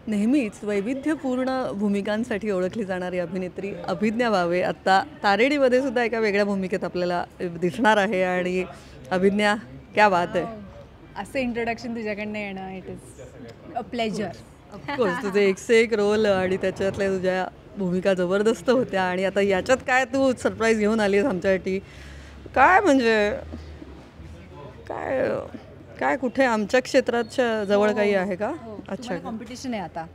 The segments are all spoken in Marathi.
नेहमीच वैविध्यपूर्ण भूमिकांसाठी ओळखली जाणारी अभिनेत्री अभिज्ञा भावे आत्ता तारेडीमध्ये सुद्धा एका वेगळ्या भूमिकेत आपल्याला दिसणार आहे. आणि अभिज्ञा, क्या बात आहे. असं इंट्रोडक्शन तुझ्याकडनं येणं, it is a pleasure. Of course तुझे एकसे एक रोल आणि त्याच्यातल्या तुझ्या भूमिका जबरदस्त होत्या. आणि आता याच्यात काय तू सरप्राईज घेऊन आली आहेस आमच्यासाठी. काय म्हणजे काय काय कुठे आमच्या क्षेत्राच्या जवळ काही आहे का? अच्छा, कॉम्पिटिशन आहे आता.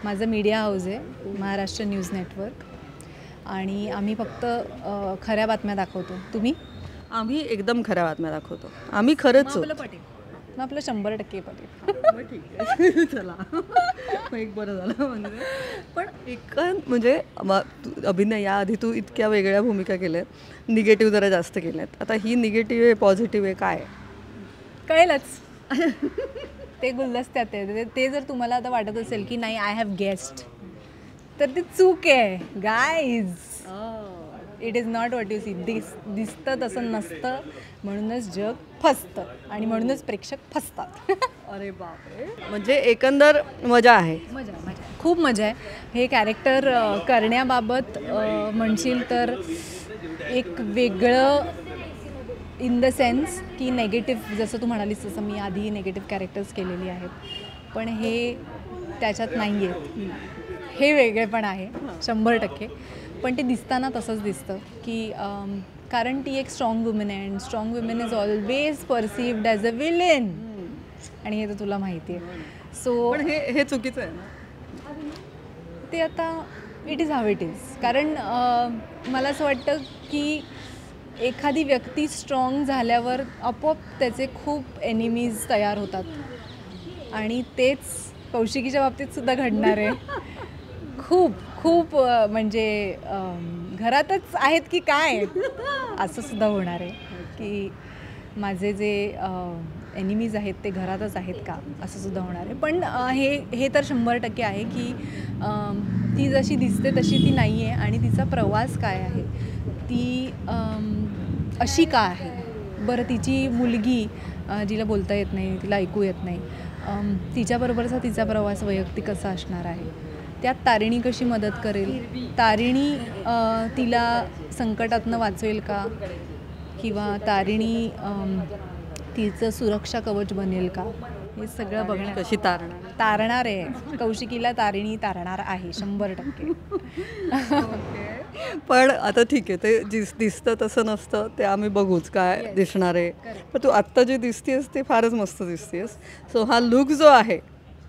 माझं मीडिया हाऊस आहे, महाराष्ट्र न्यूज नेटवर्क, आणि आम्ही फक्त खऱ्या बातम्या दाखवतो. तुम्ही? आम्ही एकदम खऱ्या बातम्या दाखवतो. आम्ही खरंच आपलं पटेल, मग आपलं 100% पटेल. ठीक आहे. चला, एक बरं झालं. म्हणजे पण एक म्हणजे अभिनय याआधी तू इतक्या वेगळ्या भूमिका केल्यात, निगेटिव्ह जरा जास्त केल्यात. आता ही निगेटिव्ह आहे पॉझिटिव्ह आहे काय? कळेलच. ते गुलदस्त्यात आहे. ते जर तुम्हाला आता वाटत असेल की नाही आय हॅव गेस्ट, तर ती चूक आहे guys. It is not what you see. दिसतं तसं नसतं, म्हणूनच जग फसतं आणि म्हणूनच प्रेक्षक फसतात. अरे बापरे. म्हणजे एकंदर मजा आहे. मजा खूप मजा आहे. हे कॅरेक्टर करण्याबाबत म्हणशील तर एक वेगळं इन द सेन्स की नेगेटिव्ह, जसं तू म्हणालीस तसं मी आधी नेगेटिव्ह कॅरेक्टर्स केलेली आहेत, पण हे त्याच्यात नाही आहेत. हे वेगळे पण आहे 100%. पण ते दिसताना तसंच दिसतं की कारण ती एक स्ट्रॉंग वुमेन आहे, and strong women is always perceived as a villain, आणि हे तर तुला माहिती आहे. सो हे चुकीचं आहे ना. ते आता it is how it is. कारण मला असं वाटतं की एखादी व्यक्ती स्ट्रॉंग झाल्यावर आपोआप त्याचे खूप एनिमीज तयार होतात, आणि तेच कौशिकीच्या बाबतीत सुद्धा घडणार आहे. खूप खूप म्हणजे घरातच आहेत की काय असं सुद्धा होणार आहे की माझे जे एनिमीज आहेत ते घरातच आहेत का असं सुद्धा होणार आहे. पण हे तर 100% आहे की ती जशी दिसते तशी ती नाही आहे, आणि तिचा प्रवास काय आहे, ती अशी का आहे. बरं, तिची मुलगी जिला बोलता येत नाही, तिला ऐकू येत नाही, तिच्याबरोबरचा तिचा प्रवास वैयक्तिक कसा असणार आहे. त्यात तारिणी कशी मदत करेल, तारिणी तिला संकटातनं वाचवेल का, किंवा तारिणी तिचं सुरक्षा कवच बनेल का, हे सगळं बघणं. कशी तारणार आहे कौशिकीला, तारिणी तारणार आहे 100%. पण आता ठीक आहे, ते दिसतं तसं नसतं, ते आम्ही बघूच काय दिसणार आहे. पण तू आत्ता जे दिसतेस ते फारच मस्त दिसतेस. सो हा लुक जो आहे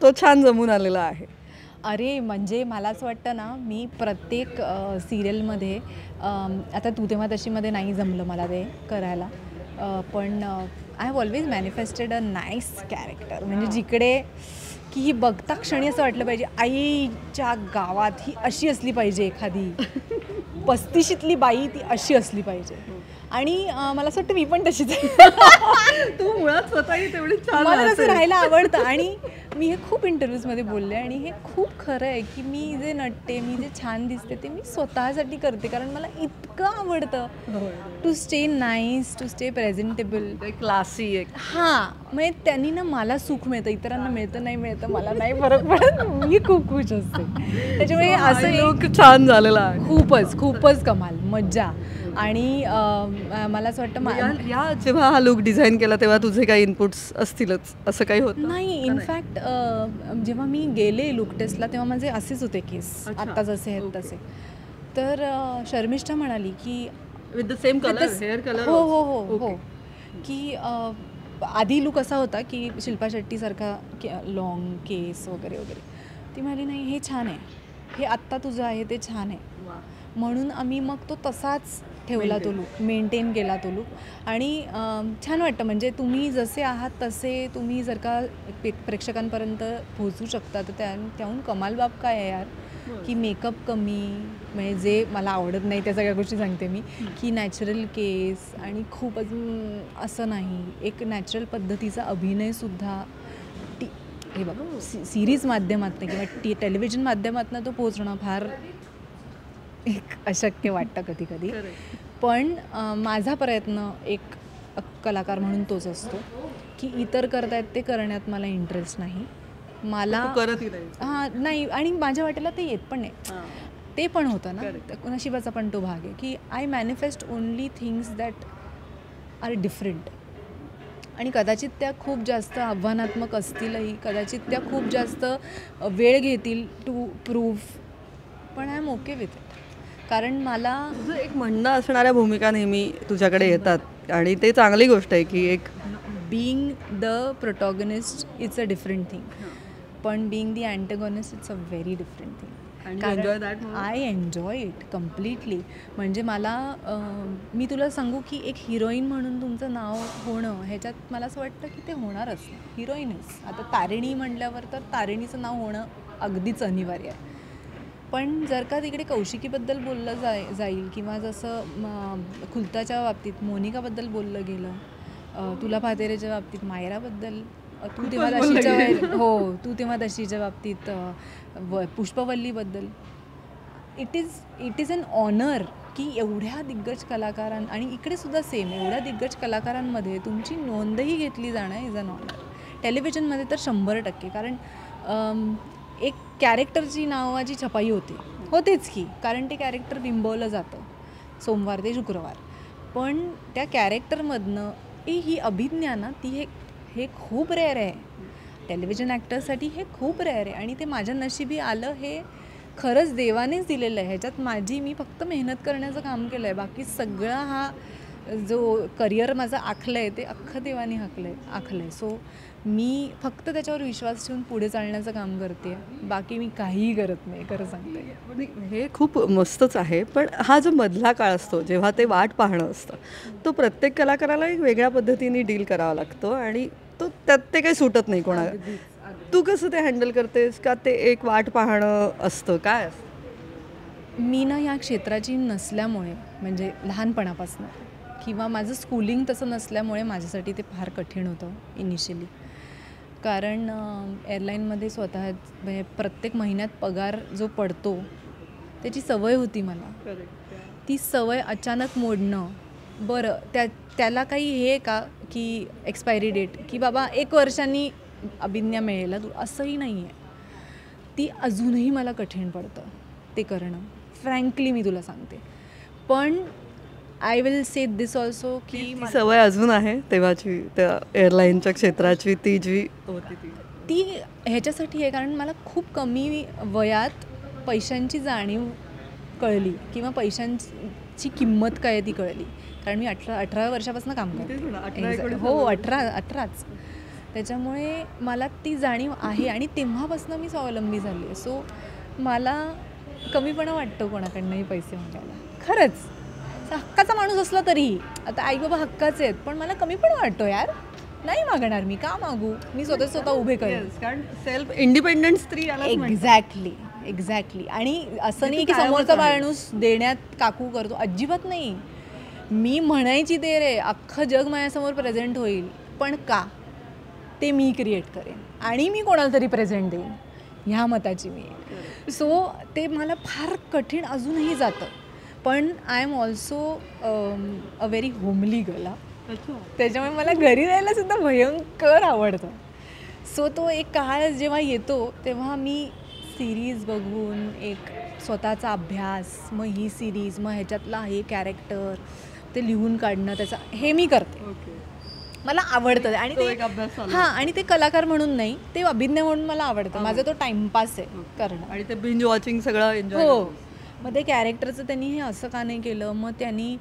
तो छान जमून आलेला आहे. अरे म्हणजे मला असं वाटतं ना, मी प्रत्येक सिरियलमध्ये आता तू तेव्हा तशीमध्ये नाही जमलं मला ते करायला, पण I have always manifested a nice character. म्हणजे जिकडे की ही बघता क्षणी असं वाटलं पाहिजे आईच्या गावात ही अशी असली पाहिजे, एखादी 35शीतली बाई ती अशी असली पाहिजे. आणि मला असं वाटतं मी पण तशीच आहे. तू मुळात स्वतःही तेवढी छान. मला तसं राहायला आवडतं, आणि मी हे खूप इंटरव्ह्यूजमध्ये बोलले, आणि हे खूप खरं आहे की मी जे नटते, मी जे छान दिसते ते मी स्वतःसाठी करते, कारण मला इतकं आवडतं to stay nice, to stay presentable, classy. हां, म्हणजे त्यांनी ना मला सुख मिळतं, इतरांना मिळतं नाही मिळतं मला नाही फरक पडत, मी खूप खुश असते. त्याच्यामुळे असं लुक छान झालेला आहे. खूपच कमाल मज्जा. आणि मला असं वाटतं या जेव्हा हा लुक डिझाईन केला तेव्हा तुझे काही इनपुट्स असतीलच, असं काही होत नाही. इनफॅक्ट जेव्हा मी गेले लुक टेस्टला तेव्हा माझे असेच होते केस, आत्ता जसे आहेत तसे. तर शर्मिष्ठा म्हणाली की with the same colour, hair colour. हो, की आधी लुक असा होता की शिल्पा शेट्टीसारखा लॉंग केस वगैरे वगैरे. ती म्हणाली नाही हे छान आहे, हे आत्ता तुझं आहे ते छान आहे. म्हणून आम्ही मग तो तसाच ठेवला, तो लुक मेंटेन केला तो लुक. आणि छान वाटतं, म्हणजे तुम्ही जसे आहात तसे तुम्ही जर का प्रेक्षकांपर्यंत पोहोचू शकता तर त्याहून कमाल बाब काय आहे यार. की मेकअप कमी, म्हणजे जे मला आवडत नाही त्या सगळ्या गोष्टी सांगते मी, की नॅचरल केस, आणि खूप अजून असं नाही, एक नॅचरल पद्धतीचा अभिनयसुद्धा हे बघा सिरीज माध्यमातून किंवा टेलिव्हिजन माध्यमातून तो पोहोचणं फार एक अशक्य वाटतं कधी कधी. पण माझा प्रयत्न एक कलाकार म्हणून तोच असतो की इतर करतायत ते करण्यात मला इंटरेस्ट नाही, मला तू करतही नाही. हां नाही, आणि माझ्या वाटेला ते येत पण नाही. ते पण होतं ना, नशिबाचा पण तो भाग आहे की I manifest only things that are different. आणि कदाचित त्या खूप जास्त आव्हानात्मक असतीलही, कदाचित त्या खूप जास्त वेळ घेतील टू प्रूव्ह, पण I am okay with it. कारण मला तुझं एक म्हणणं असणाऱ्या भूमिका नेहमी तुझ्याकडे येतात आणि ते चांगली गोष्ट आहे की एक being the protagonist it's a different thing, पण being the antagonist it's a very different thing. And you enjoy that more? I enjoy it completely. म्हणजे मला मी तुला सांगू की एक हिरोईन म्हणून तुमचं नाव होणं ह्याच्यात मला असं वाटतं की ते होणारच नाही. हिरोईनच आता तारिणी म्हटल्यावर तर तारिणीचं नाव होणं अगदीच अनिवार्य आहे. पण जर का तिकडे कौशिकीबद्दल बोललं जाईल किंवा जसं खुलताच्या बाबतीत मोनिकाबद्दल बोललं गेलं, तुला पातेरेच्या बाबतीत मायराबद्दल, तू तेव्हा दशीच्या तू तेव्हा दशीच्या बाबतीत पुष्पवल्लीबद्दल, इट इज अन ऑनर की एवढ्या दिग्गज आणि इकडे सुद्धा सेम एवढ्या दिग्गज कलाकारांमध्ये तुमची नोंदही घेतली जाणं इज अन ऑनर. टेलिव्हिजनमध्ये तर 100%, कारण एक कॅरेक्टरची नावाची छपाई होतेच की, कारण ते कॅरेक्टर बिंबवलं जातं सोमवार ते शुक्रवार. पण त्या कॅरेक्टरमधनं ही अभिज्ञा ना, ती हे खूप रेअर आहे. टेलिव्हिजन ॲक्टरसाठी हे खूप रेअर आहे आणि ते माझ्या नशिबी आलं, हे खरंच देवानेच दिलेलं आहे. ह्याच्यात मी फक्त मेहनत करण्याचं काम केलं आहे. बाकी सगळा हा जो करिअर माझं आखलं आहे ते अख्खं देवाने आखलं आहे. सो मी फक्त त्याच्यावर विश्वास ठेवून पुढे चालण्याचं काम करते. बाकी मी काहीही करत नाही, खरं सांगते. हे खूप मस्तच आहे. पण हा जो मधला काळ असतो जेव्हा ते वाट पाहणं असतं, तो प्रत्येक कलाकाराला एक वेगळ्या पद्धतीने डील करावा लागतो आणि त्यात ते काही सुटत नाही कोणाला. तू कसं ते हँडल करतेस? का ते एक वाट पाहणं असतं, काय असतं? मी ना या क्षेत्राची नसल्यामुळे, म्हणजे लहानपणापासून किंवा माझं स्कूलिंग तसं नसल्यामुळे माझ्यासाठी ते फार कठीण होतं इनिशियली. कारण एअरलाईनमध्ये स्वतः म्हणजे प्रत्येक महिन्यात पगार जो पडतो त्याची सवय होती मला. ती सवय अचानक मोडणं, बरं त्याला काही हे का की एक्सपायरी डेट की बाबा 1 वर्षांनी अभिज्ञा मिळेल तू, असंही नाही आहे. ती अजूनही मला कठीण पडतं ते करणं, फ्रँकली मी तुला सांगते. पण I will say this also की सवय अजून आहे तेव्हाची, त्या एअरलाईनच्या क्षेत्राची ती जी होती ती ह्याच्यासाठी आहे कारण मला खूप कमी वयात पैशांची जाणीव कळली किंवा पैशांची किंमत काय ती कळली. कारण मी 18 वर्षापासून काम करते. हो 18च. त्याच्यामुळे मला ती जाणीव आहे आणि तेव्हापासून मी स्वावलंबी झाली आहे. सो मला कमीपणा वाटतो कोणाकडनंही पैसे मागायला, खरंच. हक्काचा माणूस असला तरीही, आता आई बाबा हक्काचे आहेत, पण मला कमीपणा वाटतो यार, नाही मागणार मी, का मागू, मी स्वतः उभे करेन. कारण सेल्फ इंडिपेंडंट स्त्री. एक्झॅक्टली. आणि असं नाही की समोरचा माणूस देण्यात काकू करतो, अजिबात नाही. मी म्हणायची ते रे अख्खं जग माझ्यासमोर प्रेझेंट होईल, पण का ते मी क्रिएट करेन आणि मी कोणाला तरी प्रेझेंट देईन, ह्या मताची मी. सो ते मला फार कठीण अजूनही जातं. पण I am also a very homely girl. त्याच्यामुळे मला घरी राहायला सुद्धा भयंकर आवडतं. सो तो एक काळ जेव्हा येतो तेव्हा मी सिरीज बघून एक स्वतःचा अभ्यास, मग ही सिरीज, मग ह्याच्यातला हे कॅरेक्टर ते लिहून काढणं, त्याचा हे मी करते. मला आवडतं आणि ते हां, आणि ते कलाकार म्हणून नाही, ते अभिज्ञा म्हणून मला आवडतं. माझा तो टाइमपास आहे करणं. आणि ते बिंज वॉचिंग सगळं एन्जॉय. हो. मग ते कॅरेक्टरचं त्यांनी हे असं का नाही केलं, मग त्यांनी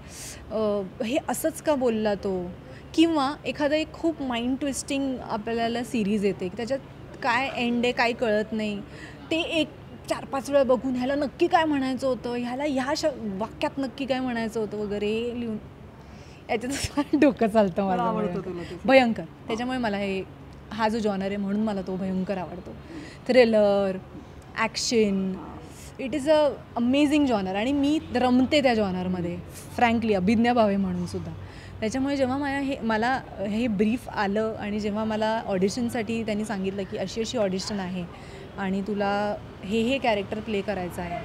हे असंच का बोलला तो, किंवा एखादं एक खूप माइंड ट्विस्टिंग आपल्याला सिरीज येते, त्याच्यात काय एंड आहे काय कळत नाही, ते एक 4-5 वेळा बघून ह्याला नक्की काय म्हणायचं होतं, ह्याला ह्या वाक्यात नक्की काय म्हणायचं होतं वगैरे लिहून, याच्यात डोकं चालतं मला भयंकर. त्याच्यामुळे मला हा जो जॉनर आहे म्हणून मला तो भयंकर आवडतो. Thriller, action, it is a amazing genre आणि मी रमते त्या जॉनरमध्ये फ्रँकली, अभिज्ञा भावे म्हणून सुद्धा. त्याच्यामुळे जेव्हा मला हे ब्रीफ आलं आणि जेव्हा मला ऑडिशनसाठी त्यांनी सांगितलं की अशी ऑडिशन आहे आणि तुला हे कॅरेक्टर प्ले करायचं आहे,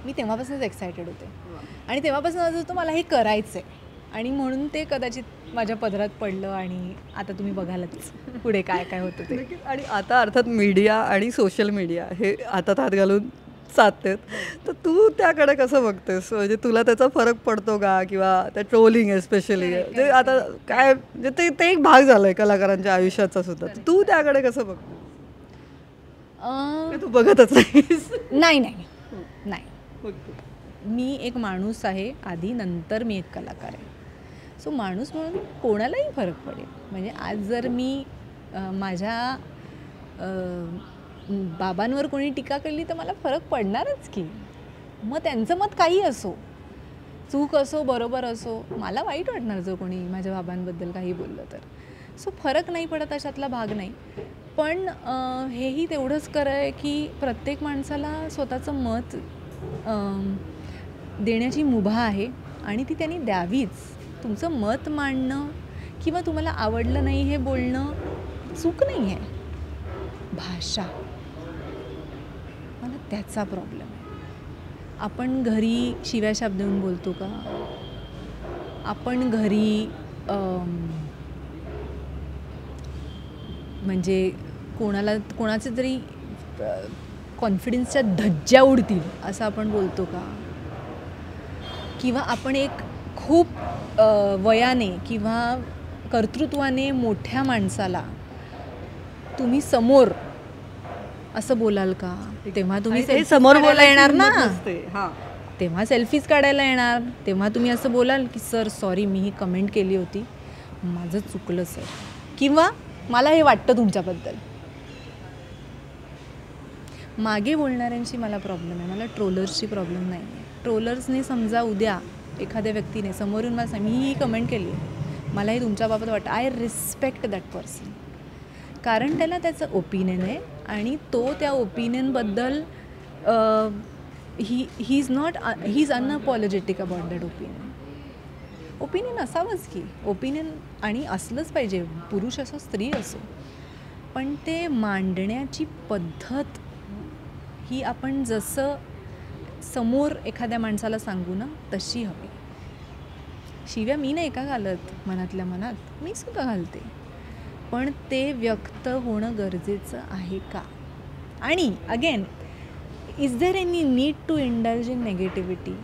मी तेव्हापासूनच एक्सायटेड होते आणि तेव्हापासून असं होतं मला हे करायचं आहे. आणि म्हणून ते कदाचित माझ्या पदरात पडलं आणि आता तुम्ही बघालच पुढे काय काय होतं ते. नक्कीच. आणि आता अर्थात मीडिया आणि सोशल मीडिया हे हातात हात घालून चालतेत, तर तू त्याकडे कसं बघतेस? म्हणजे तुला त्याचा फरक पडतो का? किंवा त्या ट्रोलिंग एस्पेशली जे आता काय म्हणजे ते ते एक भाग झालाय कलाकारांच्या आयुष्याचा सुद्धा. तर तू त्याकडे कसं बघतेस? अं, तू बघतच नाहीस. नाही नाही नाही, मी एक माणूस आहे आधी, नंतर मी एक कलाकार आहे. सो माणूस म्हणून कोणालाही फरक पडेल. म्हणजे आज जर मी माझ्या बाबांवर कोणी टीका केली तर मला फरक पडणारच की. मग त्यांचं मत काही असो, चूक असो बरोबर असो, मला वाईट वाटणार जर कोणी माझ्या बाबांबद्दल काही बोललं तर. सो फरक नाही पडत अशातला भाग नाही. पण हेही तेवढंच खरं आहे की प्रत्येक माणसाला स्वतःचं मत देण्याची मुभा आहे आणि ती त्यांनी द्यावीच. तुमचं मत मांडणं किंवा तुम्हाला आवडलं नाही हे बोलणं चूक नाही आहे. भाषा, मला त्याचा प्रॉब्लेम आहे. आपण घरी शिव्या शब्द देऊन बोलतो का? आपण घरी म्हणजे कोणाचे तरी कॉन्फिडन्सच्या धज्ज्या उडतील असं आपण बोलतो का? किंवा आपण एक खूप वयाने किंवा कर्तृत्वाने मोठ्या माणसाला तुम्ही समोर असं बोलाल का? तेव्हा तुम्ही ते समोर बोलायला येणार ना, हां. तेव्हा सेल्फीज काढायला येणार, तेव्हा तुम्ही असं बोलाल की सर सॉरी मी ही कमेंट केली होती, माझं चुकलं सर, किंवा मला हे वाटतं तुमच्याबद्दल. मागे बोलणाऱ्यांशी मला प्रॉब्लेम आहे, मला ट्रोलर्सची प्रॉब्लेम नाही आहे. ट्रोलर्सने समजा उद्या एखाद्या व्यक्तीने समोरून मला मी ही कमेंट केली आहे, मला हे तुमच्याबाबत वाटतं, आय रिस्पेक्ट दॅट पर्सन, कारण त्याला त्याचं ओपिनियन आहे आणि तो त्या ओपिनियनबद्दल he is unapologetic about that opinion. Opinion असावंच की, ओपिनियन आणि असलंच पाहिजे, पुरुष असो स्त्री असो, पण ते मांडण्याची पद्धत ही आपण जसं समोर एखाद्या माणसाला सांगू ना तशी हवी. शिव्या मी नाही का घालत मनातल्या मनात, मी सुद्धा घालते, पण ते व्यक्त होणं गरजेचं आहे का? आणि again, is there any need to indulge in negativity?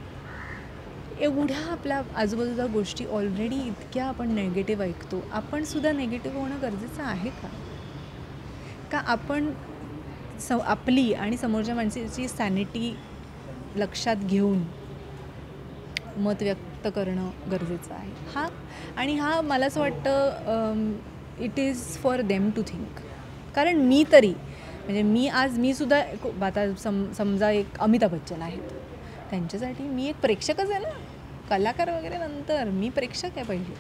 एवढ्या आपल्या आजूबाजूच्या गोष्टी ऑलरेडी इतक्या आपण नेगेटिव्ह ऐकतो, आपण सुद्धा नेगेटिव्ह होणं गरजेचं आहे का? आपण आपली आणि समोरच्या माणसाची सॅनिटी लक्षात घेऊन मत व्यक्त करणं गरजेचं आहे. हा मला असं वाटतं it is for them to think. कारण मी तरी म्हणजे मी सुद्धा आता समजा एक अमिताभ बच्चन आहेत, त्यांच्यासाठी मी एक प्रेक्षकच आहे ना, कलाकार वगैरे नंतर, मी प्रेक्षक आहे पहिले.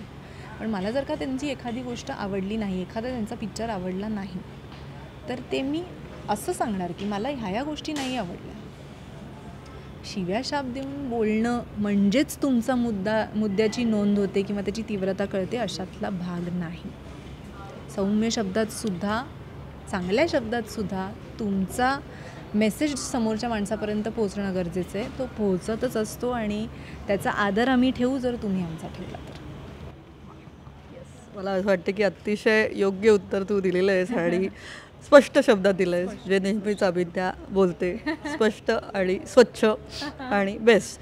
पण मला जर का त्यांची एखादी गोष्ट आवडली नाही, एखादा त्यांचा पिक्चर आवडला नाही, तर ते मी असं सांगणार की मला ह्या गोष्टी नाही आवडल्या. शिव्या शाप देऊन बोलणं म्हणजेच तुमचा मुद्द्याची नोंद होते किंवा त्याची तीव्रता कळते, अशातला भाग नाही. सौम्य शब्दातसुद्धा, चांगल्या शब्दातसुद्धा तुमचा मेसेज समोरच्या माणसापर्यंत पोहोचणं गरजेचं आहे. तो पोहोचतच असतो आणि त्याचा आदर आम्ही ठेवू जर तुम्ही आमचा ठेवला तर. मला असं वाटतं की अतिशय योग्य उत्तर तू दिलेलं आहेस आणि स्पष्ट शब्दात दिलं आहेस, जे नेहमीच अभिज्ञा बोलते, स्पष्ट आणि स्वच्छ आणि बेस्ट.